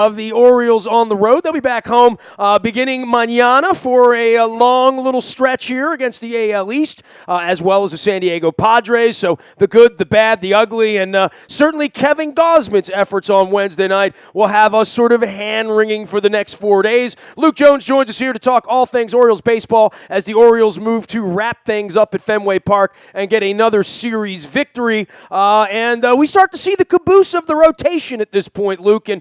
of the Orioles on the road. They'll be back home beginning mañana for a long little stretch here against the AL East, as well as the San Diego Padres. So the good, the bad, the ugly, and certainly Kevin Gausman's efforts on Wednesday night will have us sort of hand-wringing for the next 4 days. Luke Jones joins us here to talk all things Orioles baseball as the Orioles move to wrap things up at Fenway Park and get another series victory. And we start to see the caboose of the rotation at this point, Luke. And,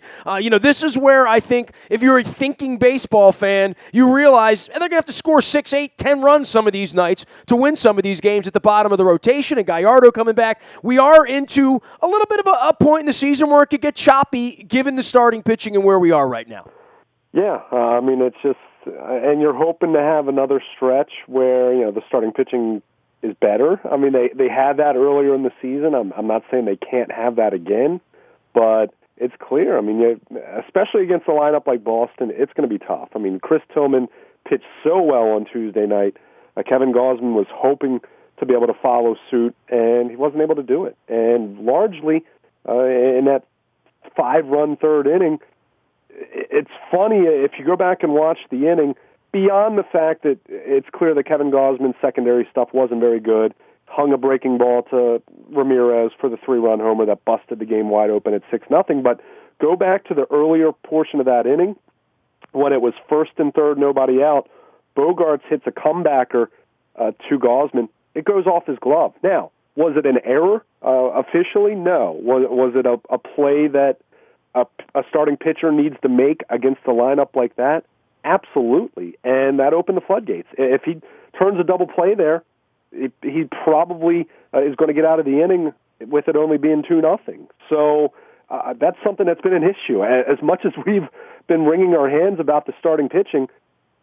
this is where I think if you're a thinking baseball fan, you realize they're going to have to score 6, 8, 10 runs some of these nights to win some of these games at the bottom of the rotation, and Gallardo coming back. We are into a little bit of a point in the season where it could get choppy given the starting pitching and where we are right now. Yeah, it's just, and you're hoping to have another stretch where, the starting pitching is better. I mean, they had that earlier in the season. I'm not saying they can't have that again, but it's clear. I mean, especially against a lineup like Boston, it's going to be tough. I mean, Chris Tillman pitched so well on Tuesday night. Kevin Gausman was hoping to be able to follow suit, and he wasn't able to do it. And largely, in that 5-run third inning, it's funny if you go back and watch the inning, beyond the fact that it's clear that Kevin Gausman's secondary stuff wasn't very good, hung a breaking ball to Ramirez for the 3-run homer that busted the game wide open at 6-0. But go back to the earlier portion of that inning when it was 1st and 3rd, nobody out. Bogarts hits a comebacker to Gausman. It goes off his glove. Now, was it an error officially? No. Was it a play that a starting pitcher needs to make against a lineup like that? Absolutely. And that opened the floodgates. If he turns a double play there, he probably is going to get out of the inning with it only being 2-0. So that's something that's been an issue. As much as we've been wringing our hands about the starting pitching,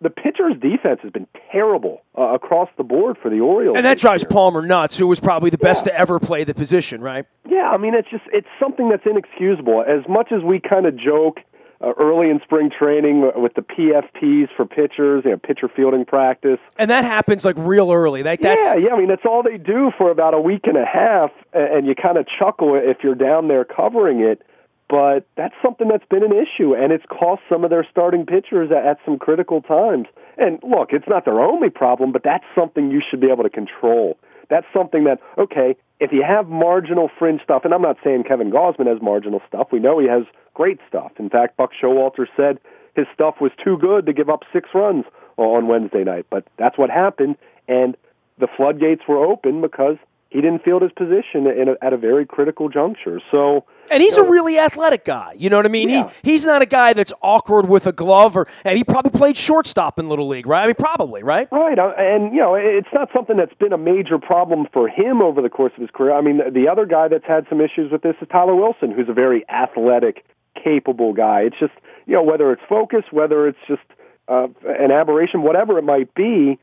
the pitcher's defense has been terrible across the board for the Orioles. And that drives Palmer nuts, who was probably the best to ever play the position, right? Yeah, I mean, it's something that's inexcusable. As much as we kind of joke early in spring training with the PFPs for pitchers, pitcher fielding practice. And that happens like real early. Yeah, I mean, that's all they do for about a week and a half, and you kind of chuckle if you're down there covering it. But that's something that's been an issue, and it's cost some of their starting pitchers at some critical times. And look, it's not their only problem, but that's something you should be able to control. That's something that, okay, if you have marginal fringe stuff, and I'm not saying Kevin Gausman has marginal stuff. We know he has great stuff. In fact, Buck Showalter said his stuff was too good to give up 6 runs on Wednesday night. But that's what happened, and the floodgates were open because he didn't field his position at a very critical juncture. So, and he's a really athletic guy. You know what I mean? Yeah. He's not a guy that's awkward with a glove, and he probably played shortstop in Little League, right? I mean, probably, right? Right, and it's not something that's been a major problem for him over the course of his career. I mean, the other guy that's had some issues with this is Tyler Wilson, who's a very athletic, capable guy. It's just, whether it's focus, whether it's just an aberration, whatever it might be,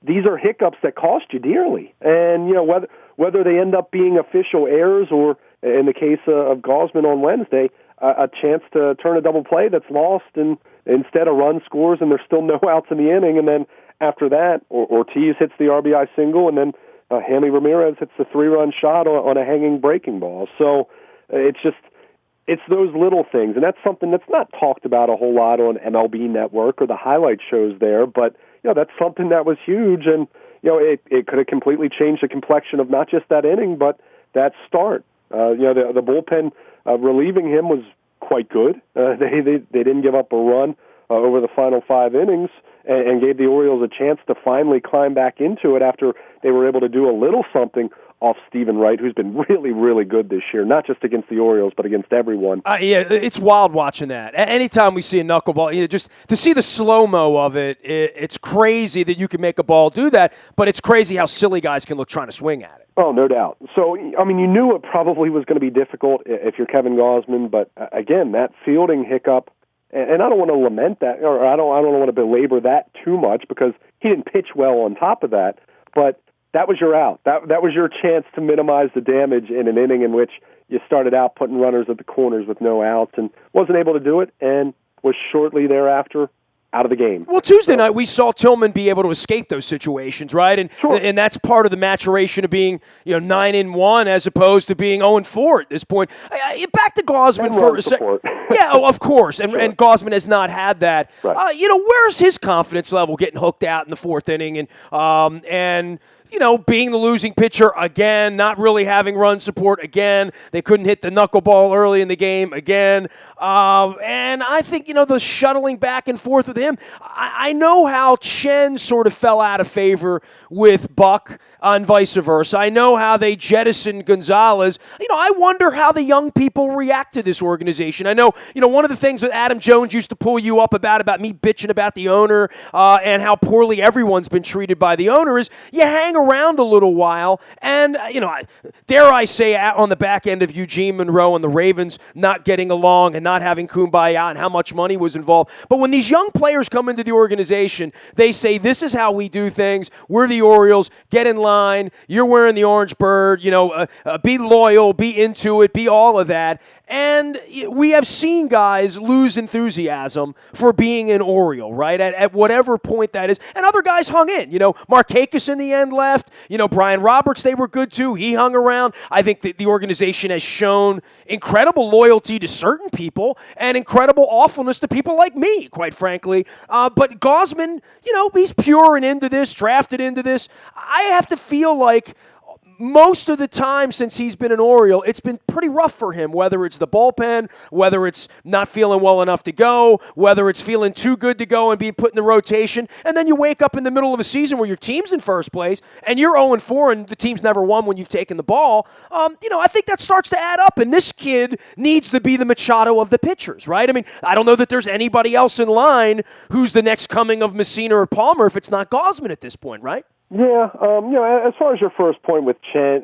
these are hiccups that cost you dearly. And, whether they end up being official errors or, in the case of Gausman on Wednesday, a chance to turn a double play that's lost and instead a run scores and there's still no outs in the inning. And then after that, Ortiz hits the RBI single and then Hanley Ramirez hits the 3-run shot on a hanging breaking ball. So it's those little things. And that's something that's not talked about a whole lot on MLB Network or the highlight shows there. But, that's something that was huge. And, it could have completely changed the complexion of not just that inning, but that start. The bullpen relieving him was quite good. They didn't give up a run over the final 5 innings and gave the Orioles a chance to finally climb back into it after they were able to do a little something off Stephen Wright, who's been really, really good this year, not just against the Orioles, but against everyone. Yeah, it's wild watching that. Anytime we see a knuckleball, just to see the slow-mo of it, it's crazy that you can make a ball do that, but it's crazy how silly guys can look trying to swing at it. Oh, no doubt. So, I mean, you knew it probably was going to be difficult if you're Kevin Gausman, but again, that fielding hiccup, and I don't want to lament that, or I don't want to belabor that too much because he didn't pitch well on top of that, but that was your out. That was your chance to minimize the damage in an inning in which you started out putting runners at the corners with no outs and wasn't able to do it and was shortly thereafter out of the game. Well, Tuesday night we saw Tillman be able to escape those situations, right? And Sure. and that's part of the maturation of being 9-1 as opposed to being 0-4 at this point. Back to Gausman And for run a second. support. Yeah, of course, and Sure. and Gausman has not had that. Right. Where's his confidence level getting hooked out in the fourth inning and being the losing pitcher again, not really having run support again. They couldn't hit the knuckleball early in the game again. And I think, the shuttling back and forth with him, I know how Chen sort of fell out of favor with Buck and vice versa. I know how they jettisoned Gonzalez. I wonder how the young people react to this organization. I know, one of the things that Adam Jones used to pull you up about me bitching about the owner and how poorly everyone's been treated by the owner is you hang around a little while and, dare I say on the back end of Eugene Monroe and the Ravens not getting along and not having kumbaya and how much money was involved. But when these young players come into the organization, they say, this is how we do things. We're the Orioles. Get in line. You're wearing the orange bird. Be loyal. Be into it. Be all of that. And we have seen guys lose enthusiasm for being an Oriole, right, at whatever point that is. And other guys hung in. Markakis in the end left. Brian Roberts, they were good too. He hung around. I think that the organization has shown incredible loyalty to certain people and incredible awfulness to people like me, quite frankly. But Gausman, he's pure and into this, drafted into this. I have to feel like most of the time since he's been an Oriole, it's been pretty rough for him, whether it's the bullpen, whether it's not feeling well enough to go, whether it's feeling too good to go and being put in the rotation, and then you wake up in the middle of a season where your team's in first place, and you're 0-4 and the team's never won when you've taken the ball. I think that starts to add up, and this kid needs to be the Machado of the pitchers, right? I mean, I don't know that there's anybody else in line who's the next coming of Messina or Palmer if it's not Gausman at this point, right? Yeah, as far as your first point with Chen,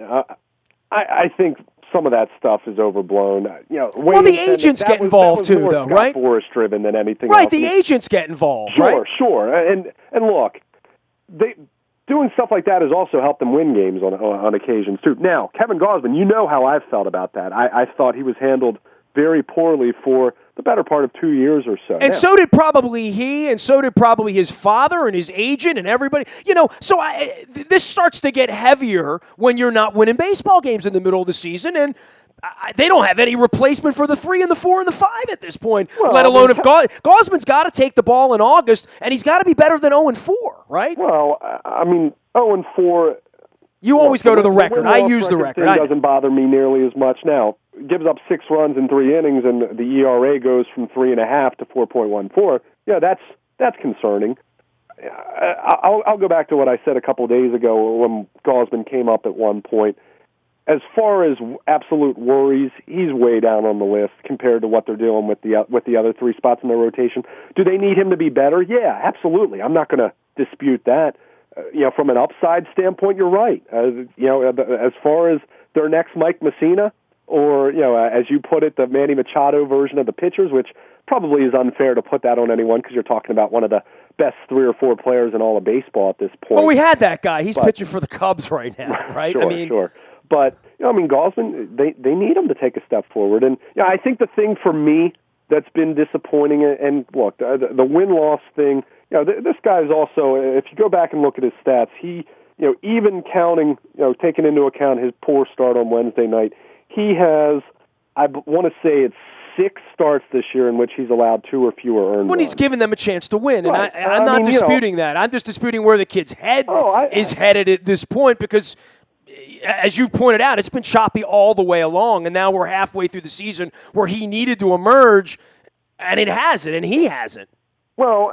I think some of that stuff is overblown. Well, the agents get involved too, though, right? Forest driven than anything right, else. The agents get involved, sure, right? Sure, and look, doing stuff like that has also helped them win games on occasions too. Now, Kevin Gausman, you know how I've felt about that. I thought he was handled very poorly for the better part of 2 years or so. And so did probably he, and so did probably his father and his agent and everybody. So this starts to get heavier when you're not winning baseball games in the middle of the season, and they don't have any replacement for the 3 and the 4 and the 5 at this point, let alone if Gausman's got to take the ball in August, and he's got to be better than 0-4, right? Well, 0-4... You always go to the record. I use the record. It doesn't bother me nearly as much now. Gives up 6 runs in 3 innings, and the ERA goes from 3.5 to 4.14. Yeah, that's concerning. I'll go back to what I said a couple of days ago when Gausman came up at one point. As far as absolute worries, he's way down on the list compared to what they're doing with the other 3 spots in their rotation. Do they need him to be better? Yeah, absolutely. I'm not going to dispute that. From an upside standpoint, you're right. As far as their next Mike Messina, or, as you put it, the Manny Machado version of the pitchers, which probably is unfair to put that on anyone because you're talking about one of the best 3 or 4 players in all of baseball at this point. Well, we had that guy. He's pitching for the Cubs right now, right? Sure. But, Gausman, they need him to take a step forward. And I think the thing for me that's been disappointing, and look, the win-loss thing, this guy's also, if you go back and look at his stats, he, even counting, taking into account his poor start on Wednesday night, he has, I want to say it's 6 starts this year in which he's allowed 2 or fewer earned runs. When he's given them a chance to win. Right. And I'm not disputing that. I'm just disputing where the kid's head is headed at this point because, as you pointed out, it's been choppy all the way along, and now we're halfway through the season where he needed to emerge, and it hasn't, and he hasn't. Well,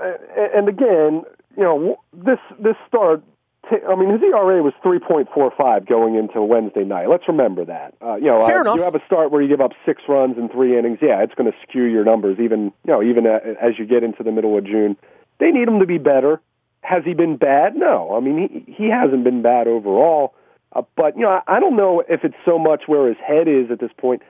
and again, this start, his ERA was 3.45 going into Wednesday night. Let's remember that. Fair enough. You have a start where you give up 6 runs in 3 innings. Yeah, it's going to skew your numbers, even as you get into the middle of June. They need him to be better. Has he been bad? No. He hasn't been bad overall. But I don't know if it's so much where his head is at this point.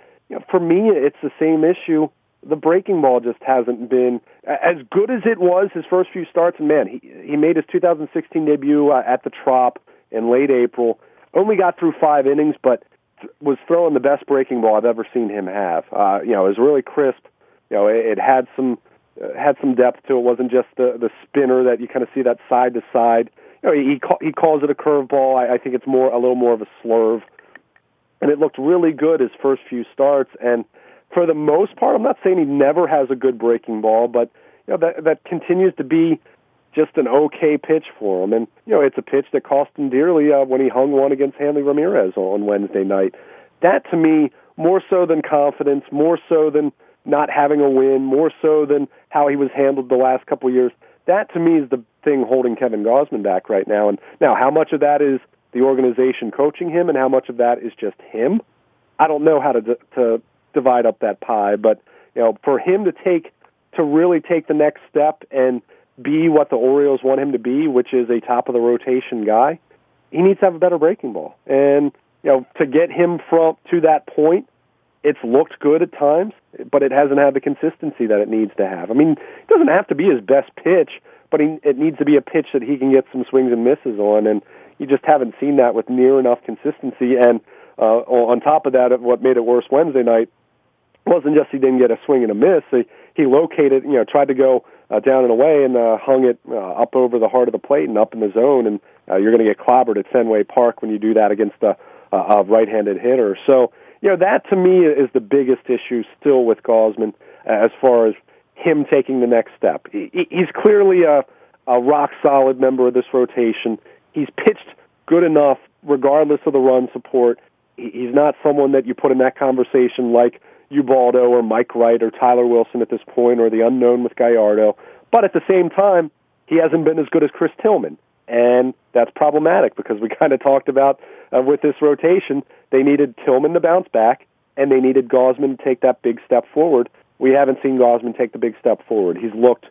For me, it's the same issue. The breaking ball just hasn't been as good as it was his first few starts. And man, he made his 2016 debut at the Trop in late April. Only got through 5 innings, but was throwing the best breaking ball I've ever seen him have. It was really crisp. It had some had some depth to it. It wasn't just the spinner that you kind of see that side to side. He calls it a curveball. I think it's a little more of a slurve. And it looked really good his first few starts. And for the most part, I'm not saying he never has a good breaking ball, but that continues to be just an okay pitch for him. And it's a pitch that cost him dearly when he hung one against Hanley Ramirez on Wednesday night. That, to me, more so than confidence, more so than not having a win, more so than how he was handled the last couple of years, that, to me, is the thing holding Kevin Gausman back right now. And now, how much of that is the organization coaching him and how much of that is just him? I don't know how to divide up that pie, but for him to really take the next step and be what the Orioles want him to be, which is a top-of-the-rotation guy, he needs to have a better breaking ball. And, to get him to that point, it's looked good at times, but it hasn't had the consistency that it needs to have. I mean, it doesn't have to be his best pitch, but it needs to be a pitch that he can get some swings and misses on, and you just haven't seen that with near enough consistency. And on top of that, what made it worse Wednesday night wasn't just he didn't get a swing and a miss. He located, tried to go down and away and hung it up over the heart of the plate and up in the zone, and you're going to get clobbered at Fenway Park when you do that against a right-handed hitter. So, that to me is the biggest issue still with Gausman as far as him taking the next step. He's clearly a rock-solid member of this rotation. He's pitched good enough regardless of the run support. He's not someone that you put in that conversation like Ubaldo or Mike Wright or Tyler Wilson at this point, or the unknown with Gallardo. But at the same time, he hasn't been as good as Chris Tillman. And that's problematic because we kind of talked about with this rotation, they needed Tillman to bounce back, and they needed Gausman to take that big step forward. We haven't seen Gausman take the big step forward. He's looked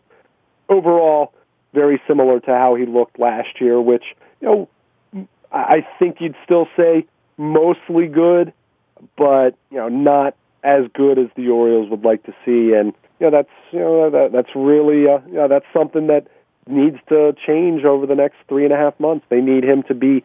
overall very similar to how he looked last year, which, I think you'd still say mostly good, but, not as good as the Orioles would like to see. And, that's really, that's something that needs to change over the next 3.5 months. They need him to be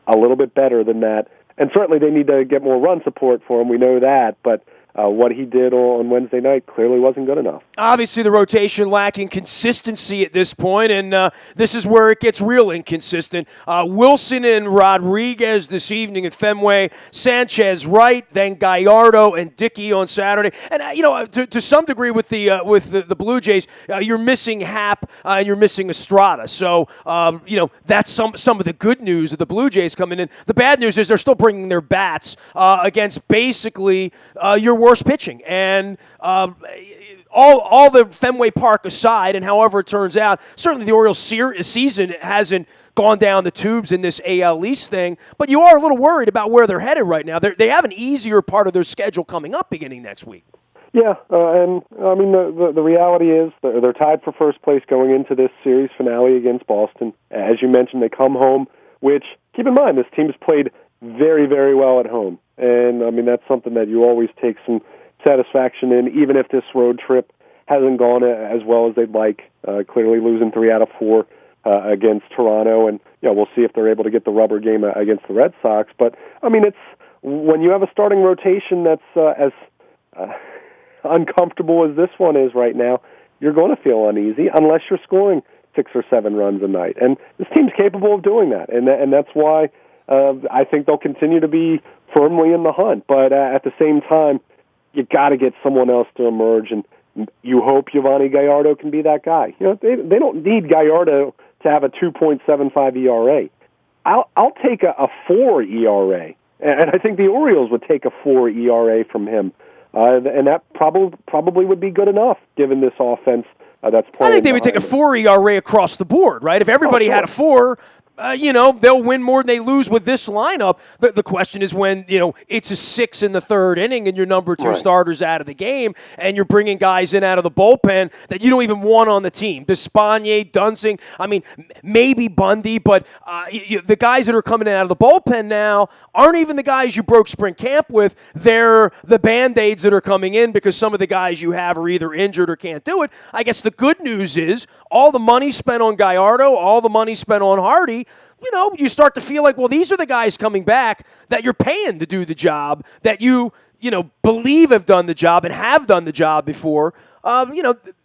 a little bit better than that. And certainly they need to get more run support for him. We know that. But what he did on Wednesday night clearly wasn't good enough. Obviously, the rotation lacking consistency at this point, and this is where it gets real inconsistent. Wilson and Rodriguez this evening at Fenway, Sanchez right, then Gallardo and Dickey on Saturday. And to some degree with the Blue Jays, you're missing Happ and you're missing Estrada. So that's some of the good news of the Blue Jays coming in. The bad news is they're still bringing their bats against basically your worst pitching. And all the Fenway Park aside, and however it turns out, certainly the Orioles' season hasn't gone down the tubes in this AL East thing, but you are a little worried about where they're headed right now. They have an easier part of their schedule coming up beginning next week. Yeah, and I mean, the reality is they're tied for first place going into this series finale against Boston. As you mentioned, they come home, which, keep in mind, this team has played very, very well at home. And, I mean, that's something that you always take some satisfaction in, even if this road trip hasn't gone as well as they'd like, clearly losing 3 out of 4 against Toronto. And, we'll see if they're able to get the rubber game against the Red Sox. But, I mean, it's when you have a starting rotation that's as uncomfortable as this one is right now, you're going to feel uneasy unless you're scoring 6 or 7 runs a night. And this team's capable of doing that. And that's why I think they'll continue to be firmly in the hunt. But at the same time, you got to get someone else to emerge, and you hope Giovanni Gallardo can be that guy. They don't need Gallardo to have a 2.75 ERA. I'll take a 4 ERA, and I think the Orioles would take a 4 ERA from him, and that probably would be good enough given this offense that's playing. I think they would take a 4 ERA across the board, right? If everybody had a 4. They'll win more than they lose with this lineup. The question is when, it's a 6 in the third inning and your number 2 starter's out of the game and you're bringing guys in out of the bullpen that you don't even want on the team. Despaigne, Dunsing, I mean, maybe Bundy, but the guys that are coming in out of the bullpen now aren't even the guys you broke spring camp with. They're the Band-Aids that are coming in because some of the guys you have are either injured or can't do it. I guess the good news is all the money spent on Gallardo, all the money spent on Hardy, you start to feel like, well, these are the guys coming back that you're paying to do the job, that you believe have done the job and have done the job before.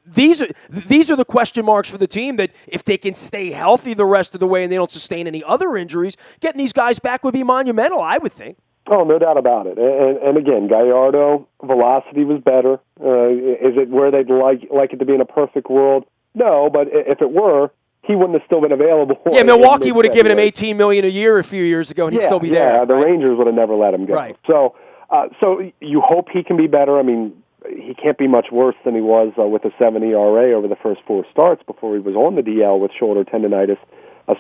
these are the question marks for the team that if they can stay healthy the rest of the way and they don't sustain any other injuries, getting these guys back would be monumental, I would think. Oh, no doubt about it. And again, Gallardo, velocity was better. Is it where they'd like it to be in a perfect world? No, but if it were, he wouldn't have still been available. Yeah, Milwaukee would have given him $18 million a year a few years ago, and he'd still be there. Yeah, the Rangers would have never let him go. Right. So you hope he can be better. I mean, he can't be much worse than he was with a 7 ERA over the first 4 starts before he was on the DL with shoulder tendonitis.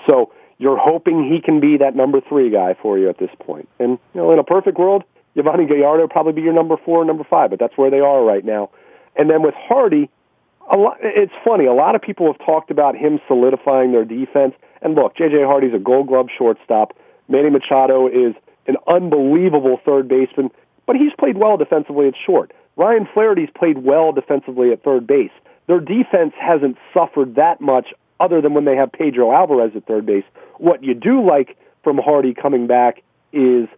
So you're hoping he can be that number 3 guy for you at this point. And in a perfect world, Yovani Gallardo would probably be your number 4 or number 5, but that's where they are right now. And then with Hardy, it's funny. A lot of people have talked about him solidifying their defense. And look, J.J. Hardy's a Gold Glove shortstop. Manny Machado is an unbelievable third baseman, but he's played well defensively at short. Ryan Flaherty's played well defensively at third base. Their defense hasn't suffered that much other than when they have Pedro Alvarez at third base. What you do like from Hardy coming back is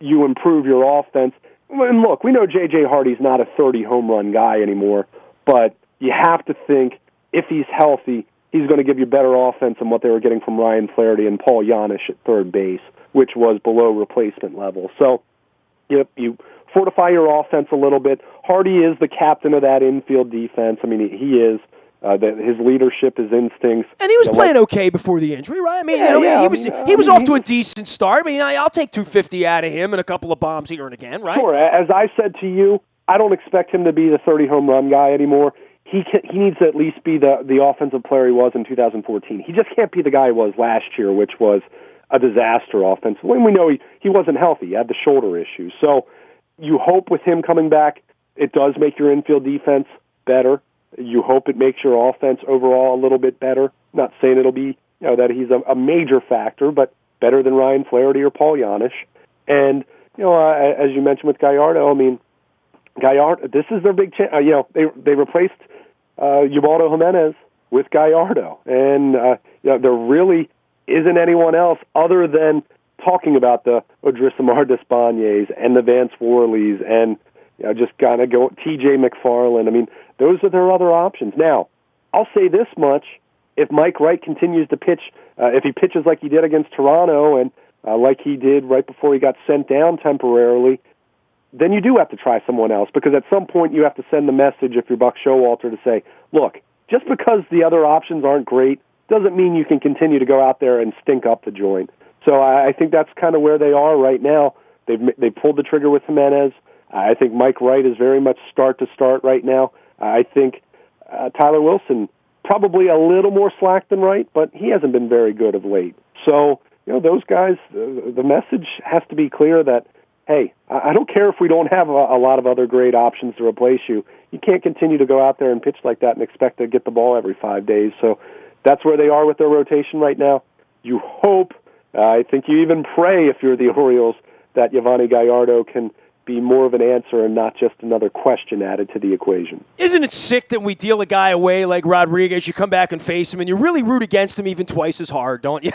you improve your offense. And look, we know J.J. Hardy's not a 30-home run guy anymore, but you have to think if he's healthy, he's going to give you better offense than what they were getting from Ryan Flaherty and Paul Janish at third base, which was below replacement level. So you fortify your offense a little bit. Hardy is the captain of that infield defense. I mean, he is. His leadership, his instincts. And he was playing okay before the injury, right? I mean, he was off to a decent start. I mean, I'll take $250 out of him and a couple of bombs he earned again, right? Sure. As I said to you, I don't expect him to be the 30-home run guy anymore. He needs to at least be the offensive player he was in 2014. He just can't be the guy he was last year, which was a disaster offensively. And we know he wasn't healthy. He had the shoulder issues. So you hope with him coming back, it does make your infield defense better. You hope it makes your offense overall a little bit better. Not saying it'll be that he's a major factor, but better than Ryan Flaherty or Paul Janish. And as you mentioned with Gallardo, I mean, Gallardo, this is their big chance. They replaced Ubaldo Jimenez with Gallardo, and there really isn't anyone else other than talking about the Odrisamar Despaignés and the Vance Worleys and just kind of go T.J. McFarland. I mean, those are their other options. Now, I'll say this much. If Mike Wright continues to pitch, if he pitches like he did against Toronto and like he did right before he got sent down temporarily, then you do have to try someone else, because at some point you have to send the message if you're Buck Showalter to say, look, just because the other options aren't great doesn't mean you can continue to go out there and stink up the joint. So I think that's kind of where they are right now. They've pulled the trigger with Jimenez. I think Mike Wright is very much start to start right now. I think Tyler Wilson, probably a little more slack than Wright, but he hasn't been very good of late. So, those guys, the message has to be clear that, hey, I don't care if we don't have a lot of other great options to replace you. You can't continue to go out there and pitch like that and expect to get the ball every 5 days. So that's where they are with their rotation right now. You hope, I think you even pray if you're the Orioles, that Yovani Gallardo can be more of an answer and not just another question added to the equation. Isn't it sick that we deal a guy away like Rodriguez, you come back and face him, and you really root against him even twice as hard, don't you?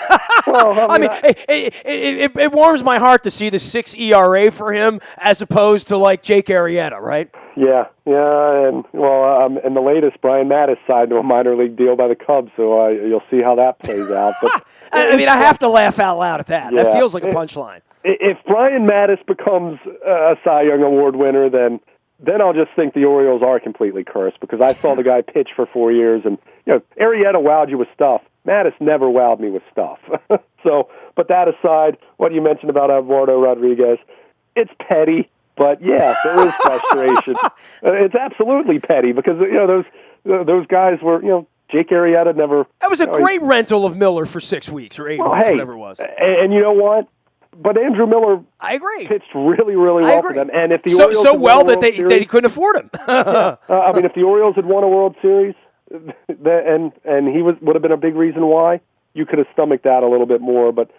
Well, I mean, it warms my heart to see the 6 ERA for him as opposed to like Jake Arrieta, right? Yeah, and and the latest, Brian Mattis signed to a minor league deal by the Cubs, so you'll see how that plays out. But I have to laugh out loud at that. Yeah, that feels like a punchline. If Brian Mattis becomes a Cy Young Award winner, then I'll just think the Orioles are completely cursed, because I saw the guy pitch for 4 years, and Arrieta wowed you with stuff. Mattis never wowed me with stuff. So, but that aside, what you mentioned about Eduardo Rodriguez, it's petty, but yeah, there is frustration. It's absolutely petty, because those guys were Jake Arrieta never. That was a great rental of Miller for 6 weeks or 8 weeks, whatever it was. And you know what? But Andrew Miller, I agree, pitched really, really well for them. And if the Orioles so well that they couldn't afford him. I mean, if the Orioles had won a World Series, and he would have been a big reason why, you could have stomached that a little bit more. But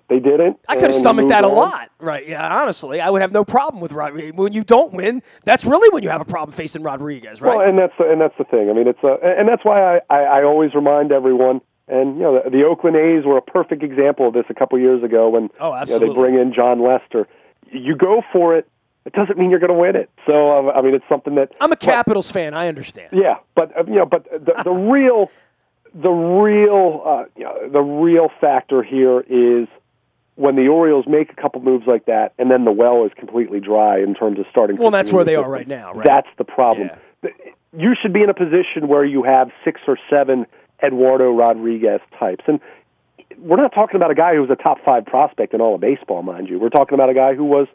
they didn't. I could have stomached that a lot, right? Yeah, honestly, I would have no problem with Rodriguez. When you don't win, that's really when you have a problem facing Rodriguez, right? Well, and that's the thing. I mean, and that's why I always remind everyone. And the Oakland A's were a perfect example of this a couple years ago when they bring in John Lester. You go for it. it doesn't mean you're going to win it. So, I mean, it's something that... I'm a Capitals fan. I understand. Yeah, but, the real factor here is when the Orioles make a couple moves like that, and then the well is completely dry in terms of starting. Well, that's where they are right now, right? That's the problem. Yeah. You should be in a position where you have 6 or 7 Eduardo Rodriguez types, and we're not talking about a guy who was a top 5 prospect in all of baseball, mind you. We're talking about a guy who was,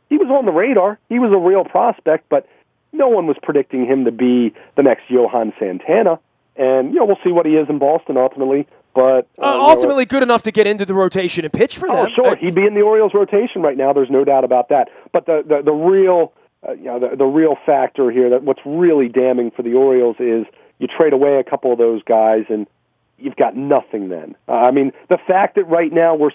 he was on the radar. He was a real prospect, but no one was predicting him to be the next Johan Santana. And we'll see what he is in Boston ultimately. But ultimately good enough to get into the rotation and pitch for them. Oh, sure, he'd be in the Orioles rotation right now. There's no doubt about that. But the real the real factor here, that what's really damning for the Orioles is you trade away a couple of those guys and you've got nothing. Then I mean, the fact that right now we're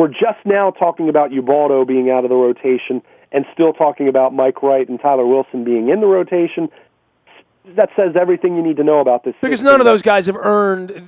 just now talking about Ubaldo being out of the rotation and still talking about Mike Wright and Tyler Wilson being in the rotation. That says everything you need to know about this. Because none of those guys have earned.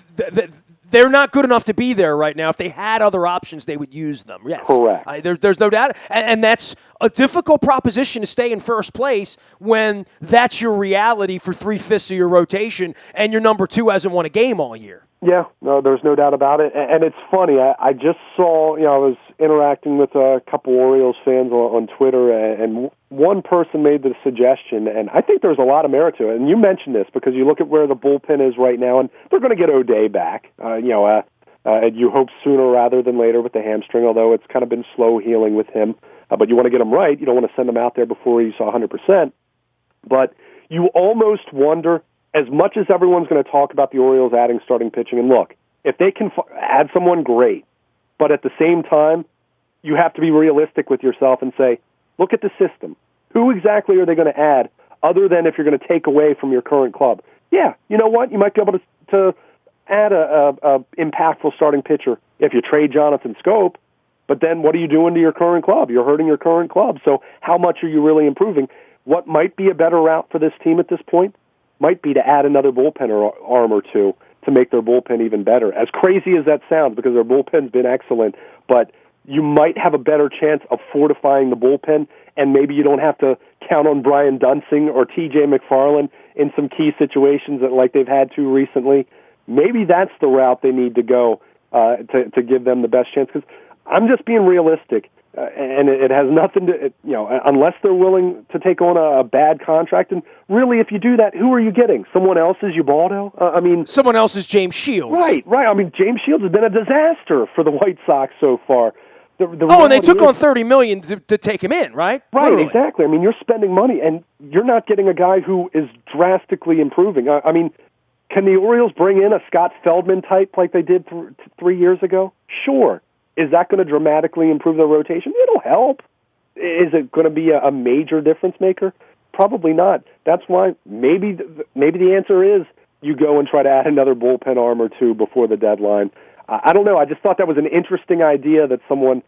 They're not good enough to be there right now. If they had other options, they would use them. Yes, correct. There's no doubt, and that's a difficult proposition to stay in first place when that's your reality for 3/5 of your rotation, and your number 2 hasn't won a game all year. Yeah, no, there's no doubt about it. And it's funny. I just saw, I was interacting with a couple Orioles fans on Twitter, and one person made the suggestion, and I think there's a lot of merit to it. And you mentioned this because you look at where the bullpen is right now, and they're going to get O'Day back. And you hope sooner rather than later with the hamstring, although it's kind of been slow healing with him. But you want to get him right. You don't want to send him out there before he's 100%. But you almost wonder, as much as everyone's going to talk about the Orioles adding starting pitching, and look, if they can add someone, great. But at the same time, you have to be realistic with yourself and say, look at the system. Who exactly are they going to add other than if you're going to take away from your current club? Yeah, you know what? You might be able to add a impactful starting pitcher if you trade Jonathan Scope, but then what are you doing to your current club? You're hurting your current club. So how much are you really improving? What might be a better route for this team at this point might be to add another bullpen arm or two to make their bullpen even better. As crazy as that sounds, because their bullpen's been excellent, but you might have a better chance of fortifying the bullpen, and maybe you don't have to count on Brian Dunsing or T.J. McFarland in some key situations like they've had to recently. Maybe that's the route they need to go to give them the best chance, because I'm just being realistic. And it has nothing to, unless they're willing to take on a bad contract. And really, if you do that, who are you getting? Someone else's Ubaldo? Someone else's James Shields. Right. I mean, James Shields has been a disaster for the White Sox so far. And they took on $30 million to take him in, right? Right, Literally. exactly. I mean, you're spending money, and you're not getting a guy who is drastically improving. I mean, can the Orioles bring in a Scott Feldman type like they did 3 years ago? Sure. Is that going to dramatically improve their rotation? It'll help. Is it going to be a major difference maker? Probably not. That's why maybe the answer is you go and try to add another bullpen arm or two before the deadline. I don't know. I just thought that was an interesting idea that someone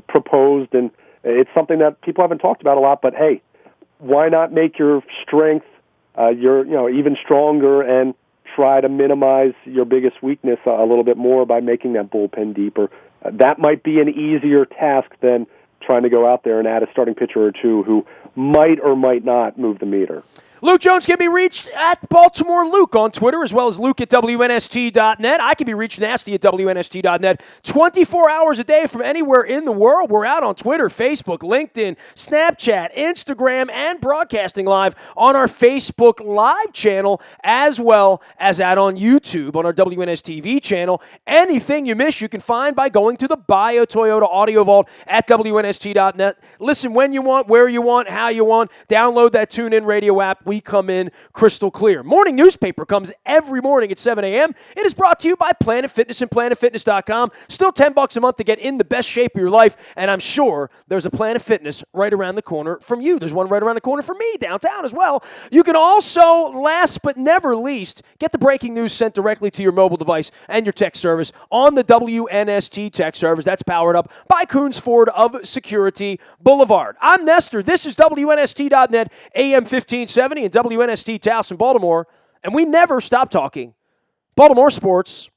proposed, and it's something that people haven't talked about a lot. But hey, why not make your strength even stronger and try to minimize your biggest weakness a little bit more by making that bullpen deeper? That might be an easier task than trying to go out there and add a starting pitcher or two who might or might not move the meter. Luke Jones can be reached at Baltimore Luke on Twitter, as well as Luke at WNST.net. I can be reached nasty at WNST.net 24 hours a day from anywhere in the world. We're out on Twitter, Facebook, LinkedIn, Snapchat, Instagram, and broadcasting live on our Facebook Live channel, as well as out on YouTube on our WNSTV channel. Anything you miss, you can find by going to the Bio Toyota Audio Vault at WNST.net. Listen when you want, where you want, how you want. Download that TuneIn Radio app. We come in crystal clear. Morning newspaper comes every morning at 7 a.m. It is brought to you by Planet Fitness and PlanetFitness.com. Still $10 a month to get in the best shape of your life, and I'm sure there's a Planet Fitness right around the corner from you. There's one right around the corner from me downtown as well. You can also, last but never least, get the breaking news sent directly to your mobile device and your text service on the WNST text service. That's powered up by Coons Ford of Security Boulevard. I'm Nestor. This is WNST.net, AM 1570 and WNST Towson, Baltimore, and we never stop talking Baltimore sports.